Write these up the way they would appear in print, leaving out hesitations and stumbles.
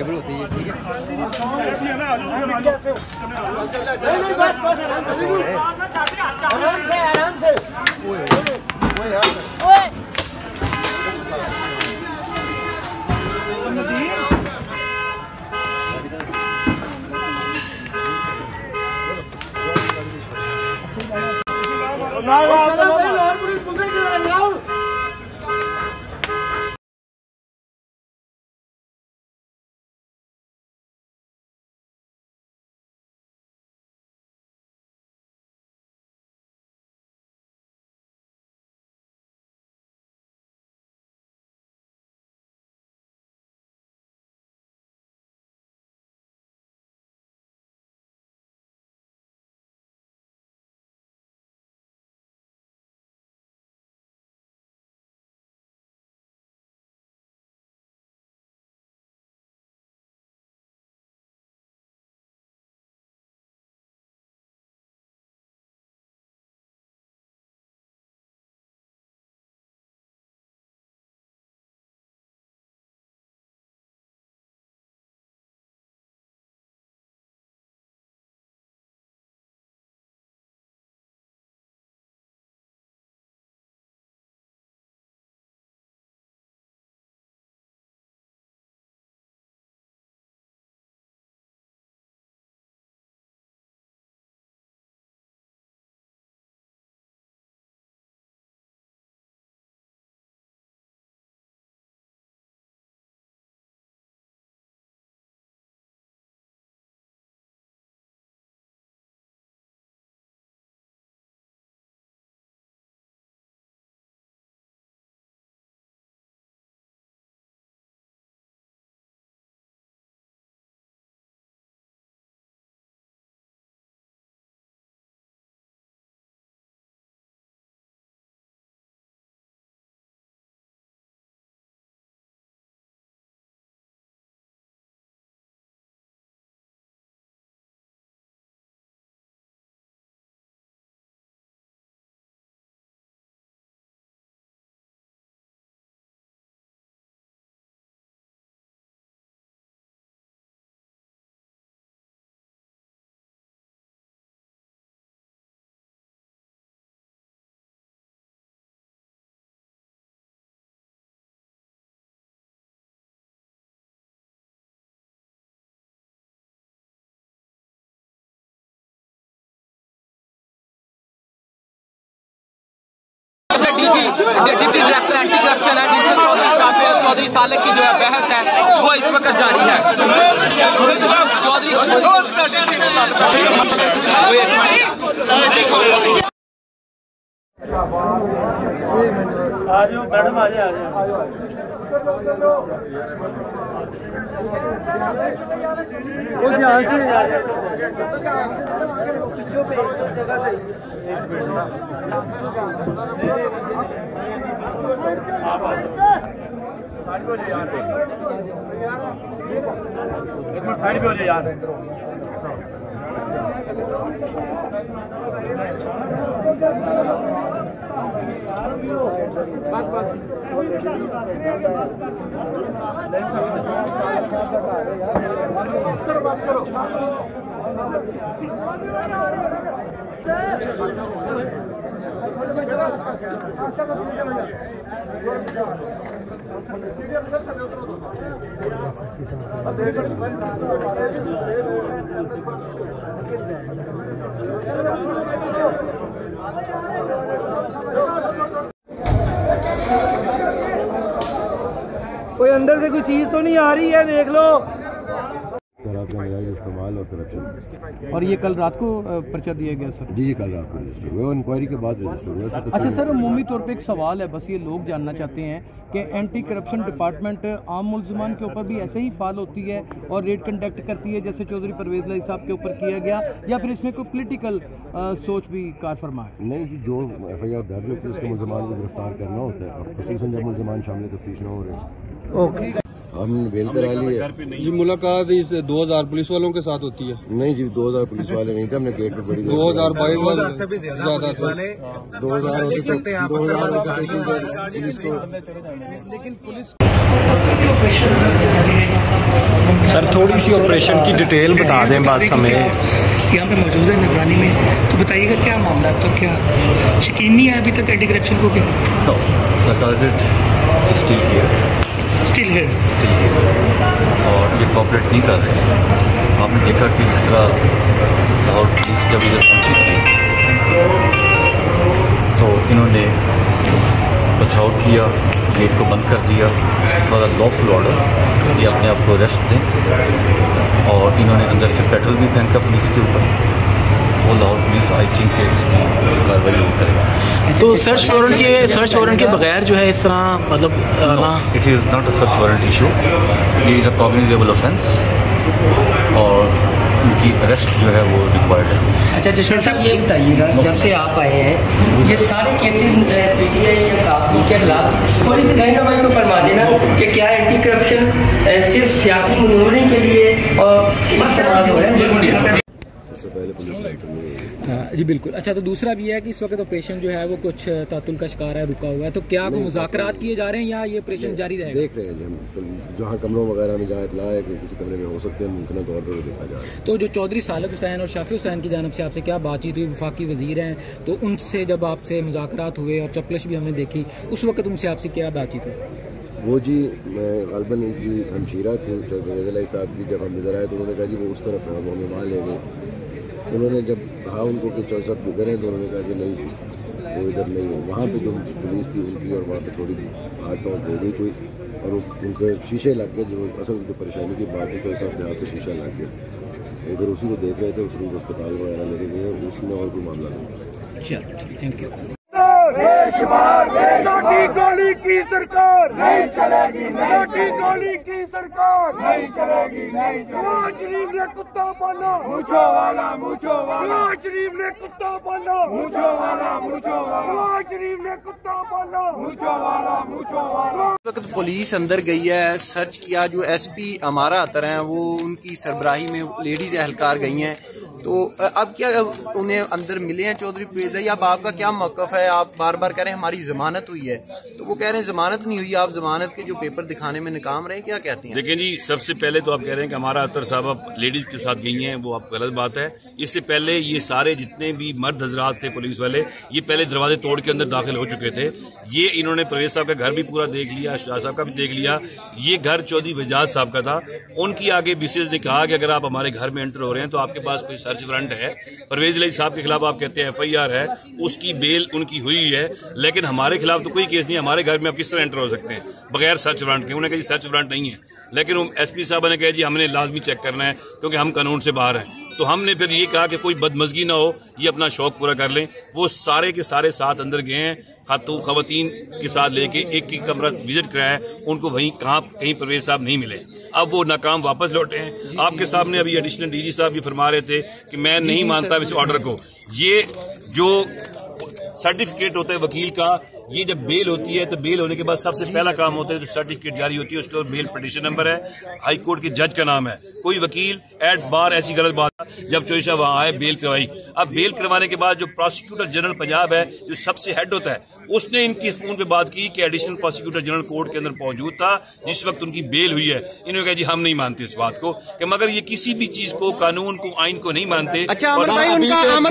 Table होती है, ठीक है। आराम से DG deputy director anti corruption है, जिनसे चौधरी शाफी और चौधरी सालक की जो है बहस है वो इस वक्त जारी है। चौधरी मैडम आ जाए वो ध्यान से जगह सही एक मिनट साइड पे हो जाए यार। बस बस बस करो कोई अंदर से कोई चीज तो नहीं आ रही है, देख लो। शराब का नजायज इस्तेमाल और करप्शन। और ये कल रात को पर्चा दिया गया सर? जी कल रात को रजिस्टर हुआ, इंक्वायरी के बाद रजिस्टर हुआ। अच्छा सर, अमूमी तौर पे एक सवाल है, बस ये लोग जानना चाहते हैं कि एंटी करप्शन डिपार्टमेंट आम मुल्ज़िमान के ऊपर भी ऐसे ही फाल होती है और रेड कंडक्ट करती है जैसे चौधरी परवेज़ लाई साहब के ऊपर किया गया, या फिर इसमें कोई पोलिटिकल सोच भी कार फरमा है? नहीं जी, जो FIR दर्ज होती है उसके मुल्ज़िमान को गिरफ्तार करना होता है, और ख़ुसूसन जब मुल्ज़िमान शामिल तफ्तीश न हो रहे। ओके, हमने बेल करा ली है जी। मुलाकात इस 2000 पुलिस वालों के साथ होती है? नहीं जी, 2000 पुलिस वाले नहीं थे, हमने गेट पे बड़ी 2022 से भी ज्यादा 2000 हो सकते हैं पुलिस को, लेकिन पुलिस सर थोड़ी सी ऑपरेशन की डिटेल बता दें बस हमें। यहाँ पे मौजूद है निगरानी में, तो बताइएगा क्या मामला, तो क्या यकीन नहीं है अभी तक एंटी करप्शन को? क्या टारगेट स्टिल हियर और ये कॉपरेट नहीं कर रहे। आपने देखा कि जिस तरह लाहौर पुलिस जब इधर पहुंची थी तो इन्होंने पथराव किया, गेट को बंद कर दिया, थोड़ा लॉफुल ऑर्डर ये अपने आप को अरेस्ट दें, और इन्होंने अंदर से पेट्रोल भी फेंका पुलिस के ऊपर। वो लाहौर पुलिस आई थिंक इसकी कार्रवाई करेगा। तो सर्च वारंट के बगैर जो है इस तरह मतलब it is not a search warrant issue, ये इज़ अ कॉग्निजेबल ऑफेंस और उनकी अरेस्ट जो है वो रिक्वायर्ड है। अच्छा जशर साहब ये बताइएगा, जब से आप आए हैं ये सारे केसेस पीटीआई या काफी के खिलाफ थोड़ी सी गहराई तो फरमा देना कि क्या एंटी करप्शन सिर्फ सियासी मनूवरिंग के लिए और इस्तेमाल हो रहा है? जी बिल्कुल। अच्छा तो दूसरा भी है कि इस वक्त ऑपरेशन जो है वो कुछ तातुल का शिकार है, रुका हुआ है, तो क्या कोई मुज़ाकरात किए जा रहे हैं या ये ऑपरेशन जारी रहेगा? देख रहे हैं हम जहाँ कमरों वगैरह में जहाँ इतला है कि किसी कमरे में हो सकते हैं, मुमकिन तौर पर देखा जा रहा है। तो जो चौधरी सालिक हुसैन और शाफी हुसैन की जानिब से आपसे क्या बातचीत हुई? वफाकी वजीर हैं, तो उनसे जब आपसे मुज़ाकरात हुए और चपलिश भी हमने देखी, उस वक्त उनसे आपसे क्या बातचीत हुई? वो जी गलबन इनकी हमशीरा थी परवेज़ साहब की, जब हम नजर आए तो उन्होंने कहा जी वो उस तरफ है, वो हमें वहाँ ले गए। उन्होंने जब कहा उनको कि चौधरी साहब किधर हैं, तो उन्होंने कहा कि नहीं वो इधर नहीं है। वहाँ पे जो पुलिस थी उनकी और वहाँ पे थोड़ी हाथ टॉक हो गई कोई, और उनके शीशे लग गए। जो असल जो परेशानी की बात है चौधरी साहब के हाथ पे शीशा लग गया, उधर उसी को देख रहे थे, उसको अस्पताल वगैरह लेके गए, उसमें और कोई मामला नहीं। चलो थैंक यू। लाठी गोली की सरकार नहीं चलेगी, लाठी गोली की सरकार नहीं चलेगी, नहीं चलेगी। शरीफ ने कुत्ता पाला मूंछों वाला, मूंछों वाला। शरीफ ने कुत्ता पाला मूंछों वाला, मूंछों वाला। शरीफ ने कुत्ता पाला मूंछों वाला, मूंछों वाला। वक्त पुलिस अंदर गई है, सर्च किया। जो एसपी हमारा अतर हैं वो उनकी सरबराही में लेडीज एहलकार गई हैं, तो अब क्या उन्हें अंदर मिले हैं चौधरी परवेज़? अब आपका क्या मौक़िफ़ है? आप बार बार कह रहे हैं हमारी जमानत हुई है, तो वो कह रहे हैं जमानत नहीं हुई, आप जमानत के जो पेपर दिखाने में नाकाम रहे, क्या कहते हैं? देखिए जी, सबसे पहले तो आप कह रहे हैं कि हमारा अतर साहब लेडीज के साथ गई हैं, वो आप गलत बात है। इससे पहले ये सारे जितने भी मर्द हजरात थे पुलिस वाले, ये पहले दरवाजे तोड़ के अंदर दाखिल हो चुके थे। ये इन्होंने परवेज़ साहब का घर भी पूरा देख लिया, शाह साहब का भी देख लिया। ये घर चौधरी वजाज साहब का था। उनकी आगे बीसीएस ने कहा कि अगर आप हमारे घर में एंटर हो रहे हैं तो आपके पास कोई सर्च वारंट है। परवेज़ इलाही साहब के खिलाफ आप कहते हैं एफआईआर है, उसकी बेल उनकी हुई है, लेकिन हमारे खिलाफ तो कोई केस नहीं है। हमारे घर में आप किस तरह एंटर हो सकते हैं बगैर सर्च वारंट के? उन्होंने कहा सर्च वारंट नहीं है, लेकिन एसपी साहब ने कहा जी हमने लाजमी चेक करना है क्योंकि हम कानून से बाहर हैं। तो हमने फिर ये कहा कि कोई बदमजगी ना हो, ये अपना शौक पूरा कर लें। वो सारे के सारे साथ अंदर गए हैं, खवातीन के साथ लेके एक कमरा विजिट कराया, उनको वहीं कहीं परवेज़ साहब नहीं मिले। अब वो नाकाम वापस लौटे हैं। आपके सामने अभी एडिशनल डीजी साहब भी फरमा रहे थे कि मैं नहीं मानता इस ऑर्डर को। ये जो सर्टिफिकेट होता है वकील का, ये जब बेल होती है तो बेल होने के बाद सबसे पहला काम होता है जो सर्टिफिकेट जारी होती है, उसके ऊपर बेल पिटीशन नंबर है, हाई कोर्ट के जज का नाम है, कोई वकील एट बार ऐसी गलत बात। जब चौधरी साहब वहां आए बेल करवाई, अब बेल करवाने के बाद जो प्रोसिक्यूटर जनरल पंजाब है जो सबसे हेड होता है, उसने इनकी फोन पे बात की कि एडिशनल प्रोसिक्यूटर जनरल कोर्ट के अंदर मौजूद था जिस वक्त उनकी बेल हुई है। इन्होंने कहा जी हम नहीं मानते इस बात को, कि मगर ये किसी भी चीज को, कानून को, आइन को नहीं मानते। अच्छा अमर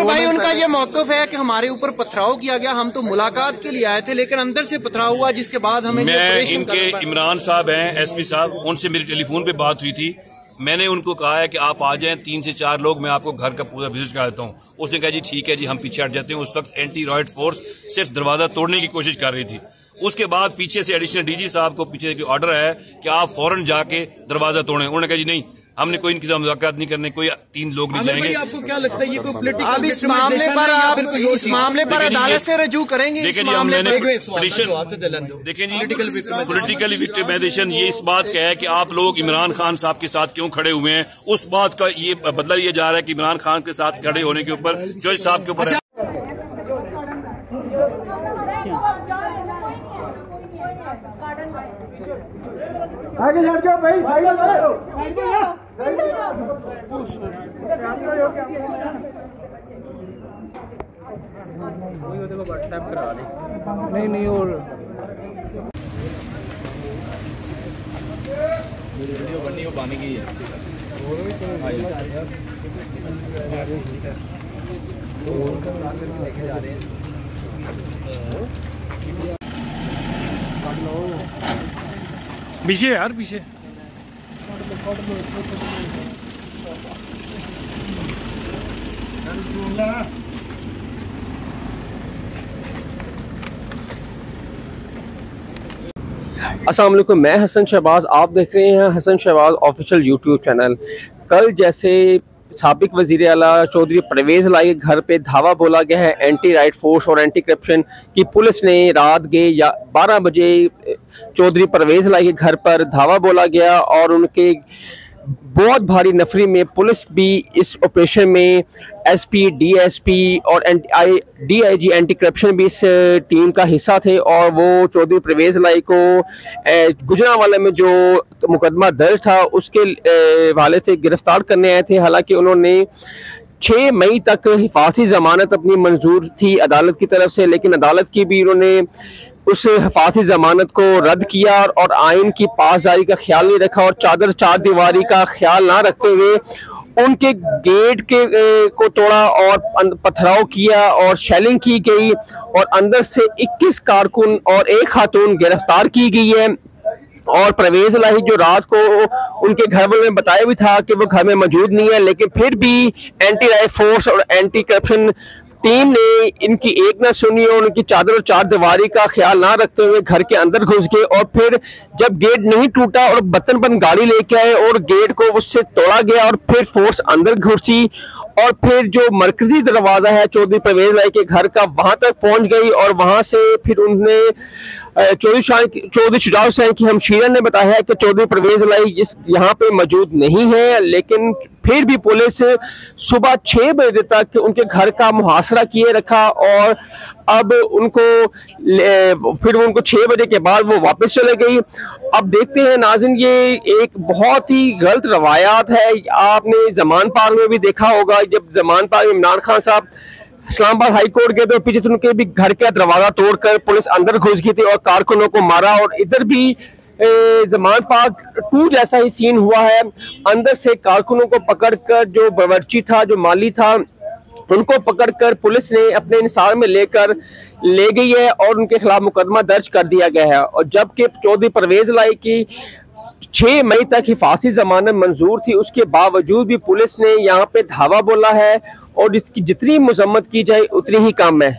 भाई, उनका ये मौक़िफ़ है कि हमारे ऊपर पथराव किया गया, हम तो मुलाकात के लिए आए थे लेकिन अंदर से पथराव हुआ, जिसके बाद हमें इनके इमरान साहब हैं एसपी साहब, उनसे मेरी टेलीफोन पे बात हुई थी। मैंने उनको कहा है कि आप आ जाएं 3 से 4 लोग, मैं आपको घर का पूरा विजिट करा देता हूं। उसने कहा जी ठीक है जी, हम पीछे हट जाते हैं। उस वक्त एंटी रॉयट फोर्स सिर्फ दरवाजा तोड़ने की कोशिश कर रही थी। उसके बाद पीछे से एडिशनल डीजी साहब को पीछे से ऑर्डर है कि आप फौरन जाके दरवाजा तोड़ें। उन्होंने कहा जी नहीं, हमने कोई इनकी मुलाकात नहीं करने, कोई 3 लोग नहीं जाएंगे। आपको क्या लगता है ये कोई पॉलिटिकल अब इस मामले पर अदालत से रजू करेंगे? देखिए जी, हमने देखिए जी, पॉलिटिकल विक्टिमाइजेशन ये इस बात का है कि आप लोग इमरान खान साहब के साथ क्यों खड़े हुए हैं, उस बात का ये बदला लिया जा रहा है कि इमरान खान के साथ खड़े होने के ऊपर चौधरी साहब के ऊपर आगे लड़ जाओ भाई, साइड में व्हाट्सएप करा दे। नहीं और पीछे यार पीछे अस्सलाम वालेकुम, मैं हसन शहबाज। आप देख रहे हैं Hasan Shahbaz official YouTube channel. कल जैसे साबिक वज़ीर आला चौधरी परवेज़ लाई के घर पे धावा बोला गया है एंटी राइट फोर्स और एंटी करप्शन की पुलिस ने रात के 12 बजे चौधरी परवेज़ लाई के घर पर धावा बोला गया और उनके बहुत भारी नफरी में पुलिस भी इस ऑपरेशन में एसपी, डीएसपी और डीआईजी एंटी करप्शन भी इस टीम का हिस्सा थे और वो चौधरी परवेज़ लाई को गुजरांवाला में जो मुकदमा दर्ज था उसके हवाले से गिरफ्तार करने आए थे। हालांकि उन्होंने 6 मई तक हिफाजती ज़मानत अपनी मंजूर थी अदालत की तरफ से, लेकिन अदालत की भी उन्होंने उस हिफाजती ज़मानत को रद्द किया और आइन की पासदारी का ख्याल नहीं रखा और चार दीवारी का ख्याल ना रखते हुए उनके गेट को तोड़ा और पथराव किया और शेलिंग की गई और अंदर से 21 कारकुन और 1 खातून गिरफ्तार की गई है। और परवेज़ लाई जो रात को उनके घर वालों ने बताया भी था कि वो घर में मौजूद नहीं है, लेकिन फिर भी एंटी राइट फोर्स और एंटी करप्शन टीम ने इनकी एक न सुनी और उनकी चादर और चार दीवारी का ख्याल ना रखते हुए घर के अंदर घुस गए और फिर जब गेट नहीं टूटा और बत्तन बंद गाड़ी लेके आए और गेट को उससे तोड़ा गया और फिर फोर्स अंदर घुसी और फिर जो मरकजी दरवाजा है चौधरी परवेज़ लाई के घर का वहां तक पहुंच गई और वहां से फिर उन्होंने चौधरी शुजात हुसैन की हमशीरा ने बताया है कि चौधरी परवेज़ लाई यहाँ पे मौजूद नहीं है, लेकिन फिर भी पुलिस सुबह 6 बजे तक उनके घर का मुहासरा किए रखा और अब फिर उनको 6 बजे के बाद वो वापस चले गई। अब देखते हैं नाज़रीन, ये एक बहुत ही गलत रवायात है। आपने जमान पार्क में भी देखा होगा, जब जमान पार्क में इमरान खान साहब इस्लामाबाद हाई कोर्ट गए तो पीछे उनके भी घर का दरवाजा तोड़कर पुलिस अंदर घुस गई थी और कारकुनों को मारा और इधर भी जमान पार्क 2 जैसा ही सीन हुआ है। अंदर से कारकुनों को पकड़कर जो बावर्ची था, जो माली था, उनको पकड़कर पुलिस ने अपने इंसार में लेकर ले गई है और उनके खिलाफ मुकदमा दर्ज कर दिया गया है। और जबकि चौधरी परवेज़ लाई की 6 मई तक हिफाजती जमानत मंजूर थी, उसके बावजूद भी पुलिस ने यहाँ पे धावा बोला है और इसकी जितनी मजम्मत की जाए उतनी ही कम है।